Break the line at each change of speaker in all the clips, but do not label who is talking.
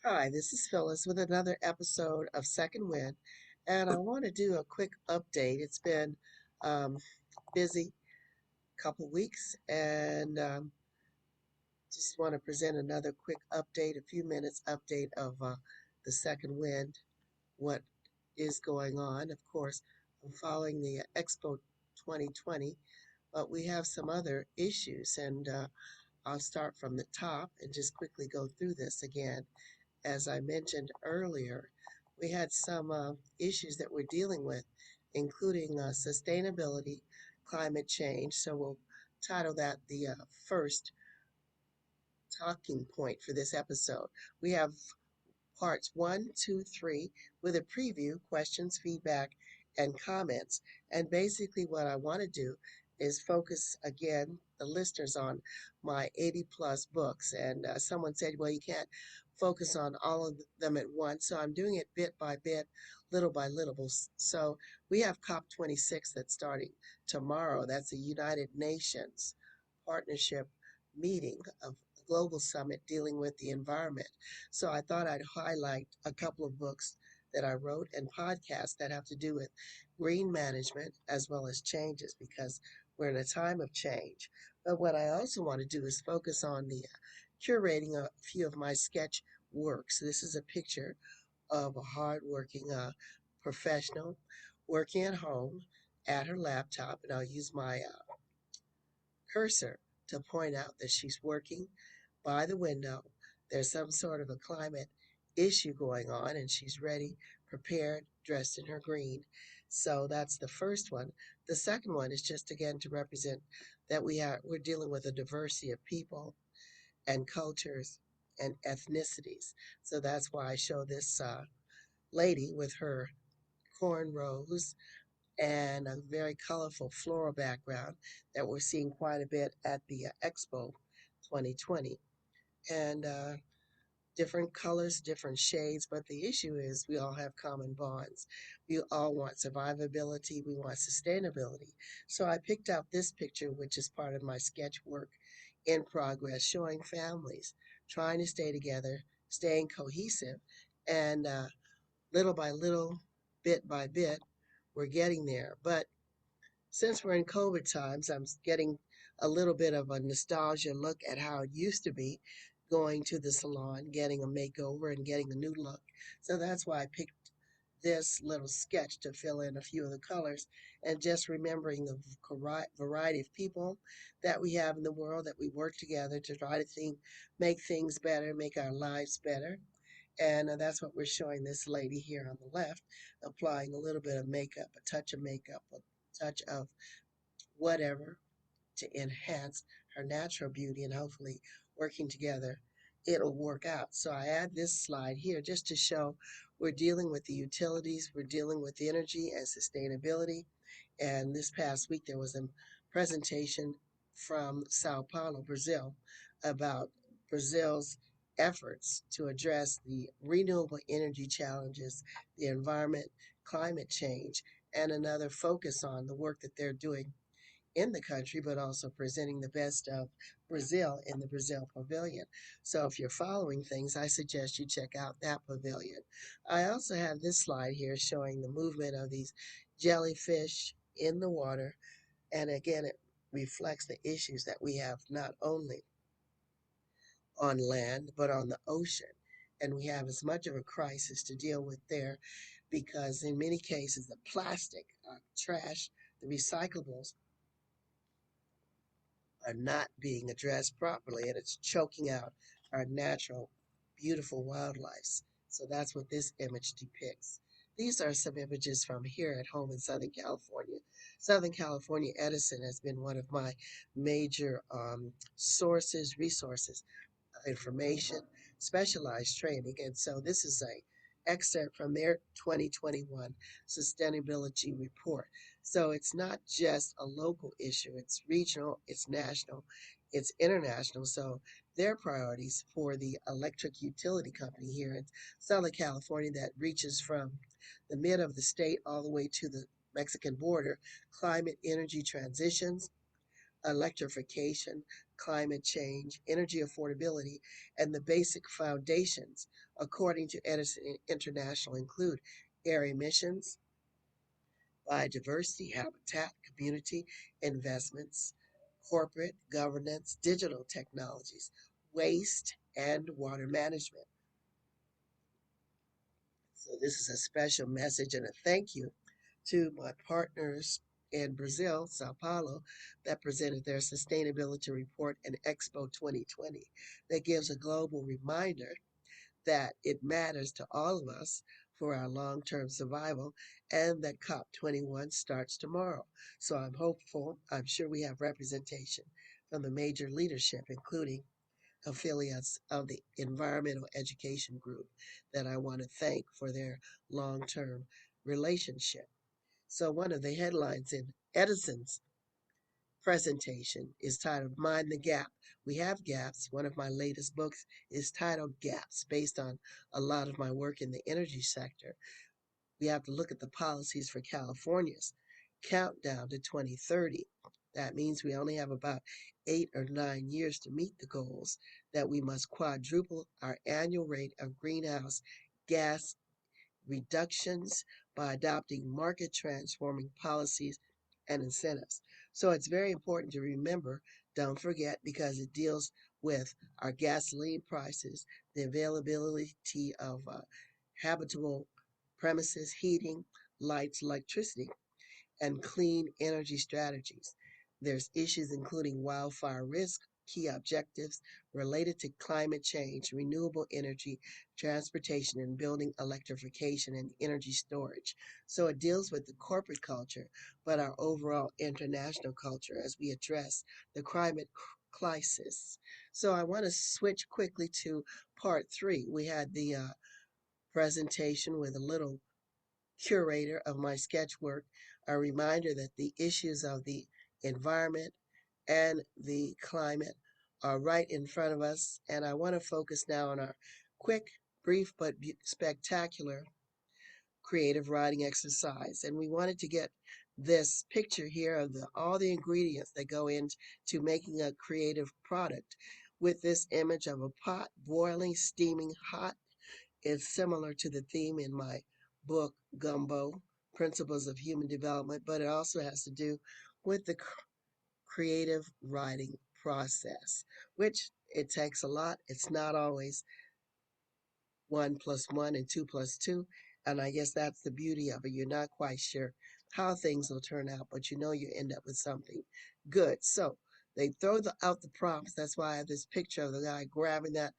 Hi, this is Phyllis with another episode of Second Wind, and I want to do a quick update. It's been um, busy couple weeks, and just want to present another quick update, a few minutes update of the Second Wind, what is going on. Of course, I'm following the Expo 2020, but we have some other issues, and I'll start from the top and just quickly go through this again. As I mentioned earlier, we had some issues that we're dealing with, including sustainability, climate change. So we'll title that the first talking point for this episode. We have parts one, two, three, with a preview, questions, feedback, and comments. And basically, what I want to do is focus again the listeners on my 80 plus books. And someone said, well, you can't focus on all of them at once. So I'm doing it bit by bit, little by little. So we have COP26 that's starting tomorrow. That's a United Nations partnership meeting of global summit dealing with the environment. So I thought I'd highlight a couple of books that I wrote and podcasts that have to do with green management as well as changes because we're in a time of change. But what I also want to do is focus on the curating a few of my sketch works. This is a picture of a hardworking professional working at home at her laptop, and I'll use my cursor to point out that she's working by the window. There's some sort of a climate issue going on, and she's ready, prepared, dressed in her green. So that's the first one. The second one is just again to represent that we're dealing with a diversity of people and cultures and ethnicities. So that's why I show this lady with her cornrows and a very colorful floral background that we're seeing quite a bit at the Expo 2020. And different colors, different shades, but the issue is we all have common bonds. We all want survivability, we want sustainability. So I picked out this picture, which is part of my sketch work in progress, showing families trying to stay together, staying cohesive, and little by little, bit by bit, we're getting there. But since we're in COVID times, I'm getting a little bit of a nostalgia look at how it used to be going to the salon, getting a makeover, and getting a new look. So that's why I picked this little sketch to fill in a few of the colors and just remembering the variety of people that we have in the world that we work together to try to make things better, make our lives better. And that's what we're showing this lady here on the left, applying a little bit of makeup, a touch of makeup, a touch of whatever to enhance her natural beauty and hopefully working together it'll work out. So I add this slide here just to show we're dealing with the utilities, we're dealing with energy and sustainability. And this past week there was a presentation from Sao Paulo, Brazil, about Brazil's efforts to address the renewable energy challenges, the environment, climate change, and another focus on the work that they're doing in the country, but also presenting the best of Brazil in the Brazil Pavilion. So if you're following things, I suggest you check out that pavilion. I also have this slide here showing the movement of these jellyfish in the water. And again, it reflects the issues that we have not only on land, but on the ocean. And we have as much of a crisis to deal with there because, in many cases, the plastic, trash, the recyclables are not being addressed properly and it's choking out our natural, beautiful wildlife. So that's what this image depicts. These are some images from here at home in Southern California. Southern California Edison has been one of my major resources, information, specialized training. And so this is a excerpt from their 2021 sustainability report. So it's not just a local issue, it's regional, it's national, it's international. So their priorities for the electric utility company here in Southern California that reaches from the mid of the state all the way to the Mexican border, climate energy transitions, electrification, climate change, energy affordability, and the basic foundations, according to Edison International, include air emissions, biodiversity, habitat, community investments, corporate governance, digital technologies, waste, and water management. So, this is a special message and a thank you to my partners in Brazil, Sao Paulo, that presented their sustainability report in Expo 2020 that gives a global reminder that it matters to all of us for our long term survival and that COP21 starts tomorrow. So I'm hopeful, I'm sure we have representation from the major leadership, including affiliates of the Environmental Education Group, that I want to thank for their long term relationship. So, one of the headlines in Edison's presentation is titled Mind the Gap. We have gaps. One of my latest books is titled Gaps, based on a lot of my work in the energy sector. We have to look at the policies for California's countdown to 2030. That means we only have about 8 or 9 years to meet the goals that we must quadruple our annual rate of greenhouse gas reductions by adopting market transforming policies and incentives. So it's very important to remember, don't forget, because it deals with our gasoline prices, the availability of habitable premises, heating, lights, electricity, and clean energy strategies. There's issues including wildfire risk, key objectives related to climate change, renewable energy, transportation, and building electrification and energy storage. So it deals with the corporate culture, but our overall international culture as we address the climate crisis. So I want to switch quickly to part three. We had the presentation with a little curator of my sketch work, a reminder that the issues of the environment and the climate are right in front of us. And I want to focus now on our quick, brief, but spectacular creative writing exercise. And we wanted to get this picture here of all the ingredients that go into making a creative product with this image of a pot boiling, steaming hot. Is similar to the theme in my book, Gumbo Principles of Human Development, but it also has to do with the creative writing process, which it takes a lot. It's not always 1 plus 1 and 2 plus 2. And I guess that's the beauty of it. You're not quite sure how things will turn out, but you know you end up with something good. So they throw out the prompts. That's why I have this picture of the guy grabbing that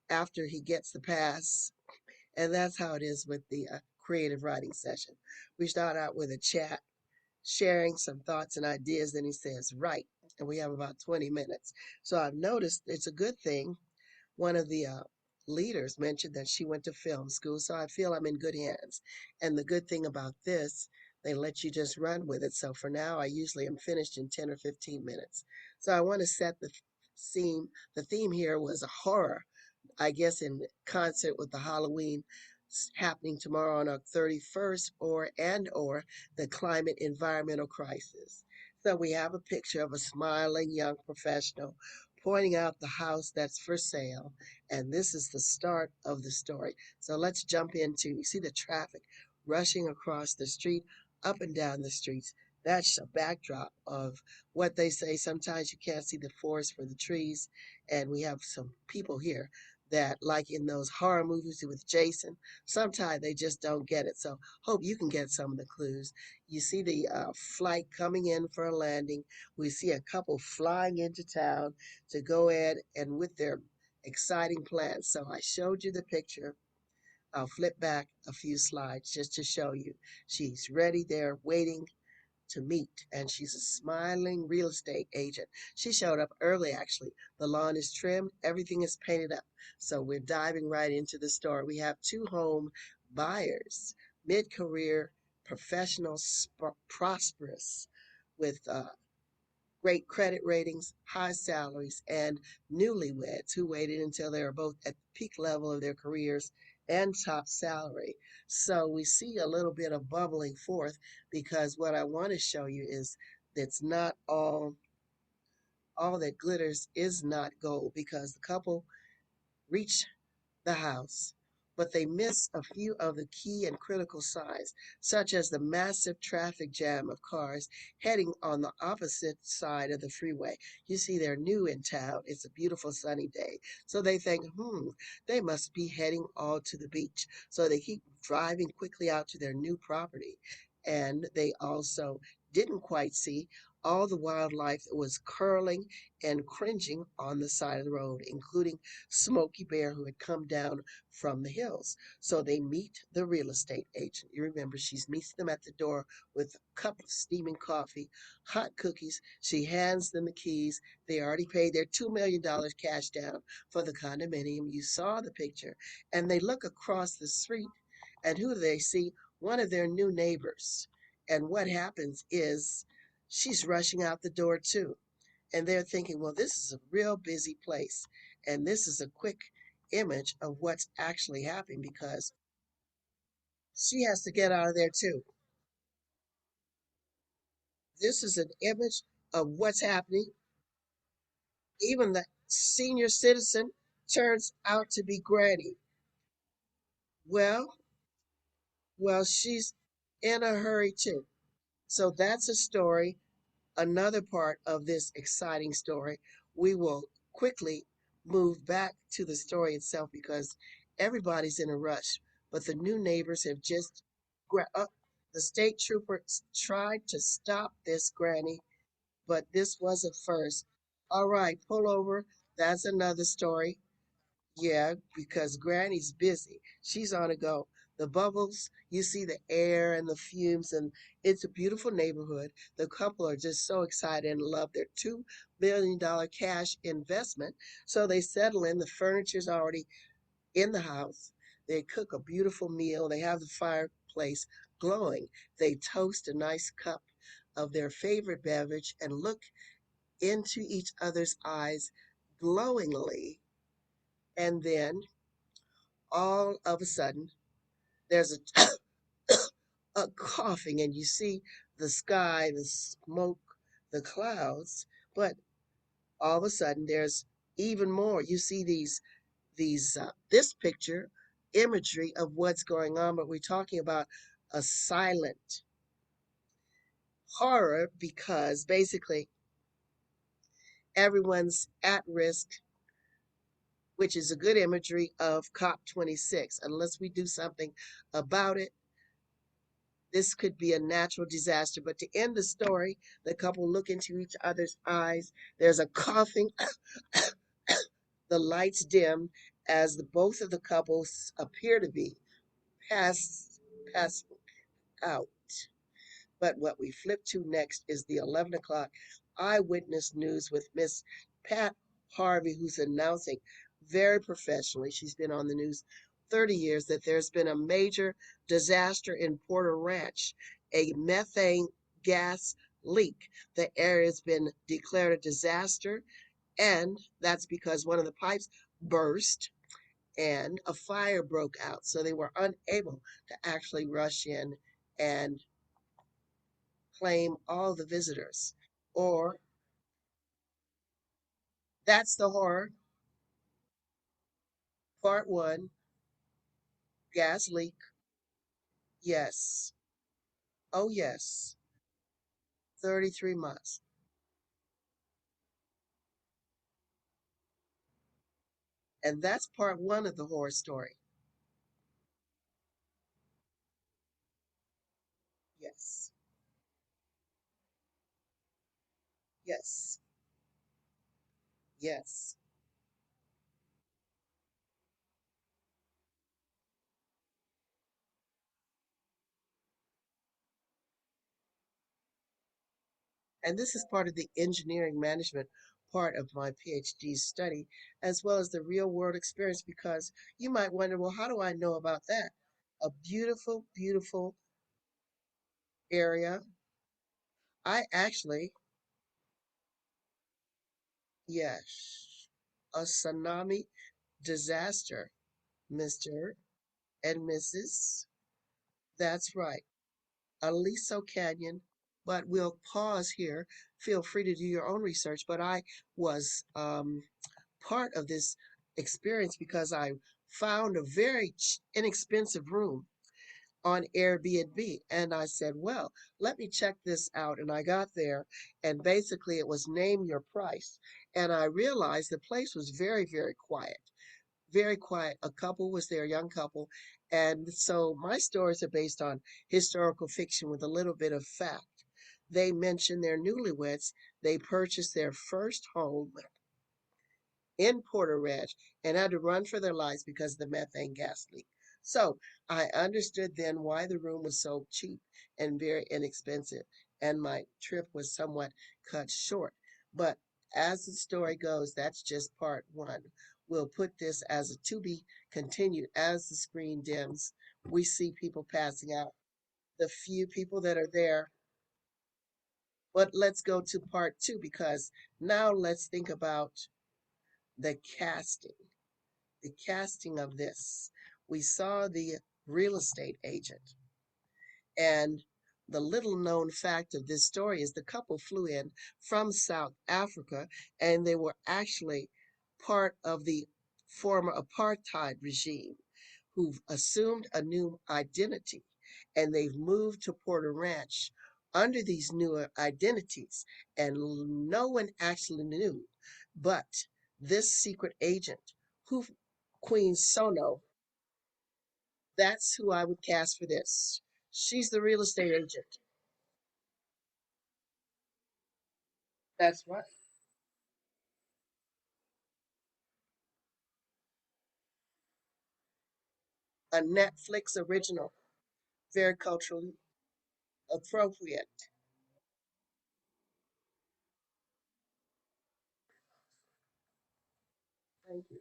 after he gets the pass. And that's how it is with the creative writing session. We start out with a chat, sharing some thoughts and ideas. Then he says, right. And we have about 20 minutes. So I've noticed it's a good thing. One of the leaders mentioned that she went to film school. So I feel I'm in good hands. And the good thing about this, they let you just run with it. So for now, I usually am finished in 10 or 15 minutes. So I want to set the theme. The theme here was a horror, I guess, in concert with the Halloween happening tomorrow on October 31st, or the climate environmental crisis. So we have a picture of a smiling young professional pointing out the house that's for sale, and this is the start of the story. So let's jump into, you see the traffic rushing across the street, up and down the streets. That's a backdrop of what they say. Sometimes you can't see the forest for the trees, and we have some people here that, like in those horror movies with Jason, sometimes they just don't get it. So hope you can get some of the clues. You see the flight coming in for a landing. We see a couple flying into town to go ahead and with their exciting plans. So I showed you the picture. I'll flip back a few slides just to show you. She's ready there waiting to meet, and she's a smiling real estate agent. She showed up early, actually. The lawn is trimmed, everything is painted up. So we're diving right into the story. We have two home buyers, mid career professionals, prosperous, with great credit ratings, high salaries, and newlyweds who waited until they were both at the peak level of their careers and top salary. So we see a little bit of bubbling forth because what I want to show you is it's not all all that glitters is not gold because the couple reach the house, but they miss a few of the key and critical signs, such as the massive traffic jam of cars heading on the opposite side of the freeway. You see, they're new in town. It's a beautiful sunny day. So they think, they must be heading all to the beach. So they keep driving quickly out to their new property. And they also didn't quite see all the wildlife that was curling and cringing on the side of the road, including Smokey Bear, who had come down from the hills. So they meet the real estate agent. You remember, she meets them at the door with a cup of steaming coffee, hot cookies. She hands them the keys. They already paid their $2 million cash down for the condominium. You saw the picture. And they look across the street, and who do they see? One of their new neighbors. And what happens is she's rushing out the door, too. And they're thinking, well, this is a real busy place. And this is a quick image of what's actually happening because she has to get out of there too. This is an image of what's happening. Even the senior citizen turns out to be Granny. Well, well, she's in a hurry too. So that's a story, another part of this exciting story. We will quickly move back to the story itself because everybody's in a rush. But the new neighbors have just up. The state troopers tried to stop this granny, but this wasn't first. All right, pull over. That's another story. Yeah, because Granny's busy. She's on a go. The bubbles, you see the air and the fumes, and it's a beautiful neighborhood. The couple are just so excited and love their $2 million cash investment. So they settle in. The furniture's already in the house. They cook a beautiful meal. They have the fireplace glowing. They toast a nice cup of their favorite beverage and look into each other's eyes glowingly. And then all of a sudden there's a coughing and you see the sky, the smoke, the clouds, but all of a sudden there's even more. You see these this picture imagery of what's going on, but we're talking about a silent horror because basically everyone's at risk, which is a good imagery of COP26. Unless we do something about it, this could be a natural disaster. But to end the story, the couple look into each other's eyes. There's a coughing. The lights dim as both of the couples appear to be passed, passed out. But what we flip to next is the 11 o'clock eyewitness news with Miss Pat Harvey, who's announcing very professionally, she's been on the news 30 years, that there's been a major disaster in Porter Ranch, a methane gas leak. The area has been declared a disaster, and that's because one of the pipes burst and a fire broke out. So they were unable to actually rush in and claim all the visitors. Or that's the horror. Part one, gas leak. Yes. Oh, yes. 33 months. And that's part one of the horror story. Yes. Yes. Yes. And this is part of the engineering management part of my PhD study, as well as the real world experience, because you might wonder, well, how do I know about that? A beautiful, beautiful area. I actually, yes, a tsunami disaster, Mr. and Mrs. That's right. Aliso Canyon. but we'll pause here. Feel free to do your own research. But I was part of this experience because I found a very inexpensive room on Airbnb. And I said, well, let me check this out. And I got there, and basically it was name your price. And I realized the place was very, very quiet. Very quiet. A couple was there, a young couple. And so my stories are based on historical fiction with a little bit of fact. They mentioned their newlyweds. They purchased their first home in Porter Ranch and had to run for their lives because of the methane gas leak. So I understood then why the room was so cheap and very inexpensive, and my trip was somewhat cut short. But as the story goes, that's just part one. We'll put this as a to be continued as the screen dims. We see people passing out, the few people that are there. But let's go to part two because now let's think about the casting. The casting of this. We saw the real estate agent. And the little known fact of this story is the couple flew in from South Africa and they were actually part of the former apartheid regime who've assumed a new identity and they've moved to Porter Ranch under these newer identities. And no one actually knew but this secret agent who Queen Sono, that's who I would cast for this. She's the real estate agent. That's right. A Netflix original, very culturally appropriate. Thank you.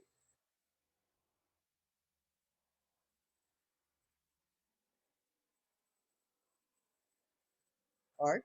Art.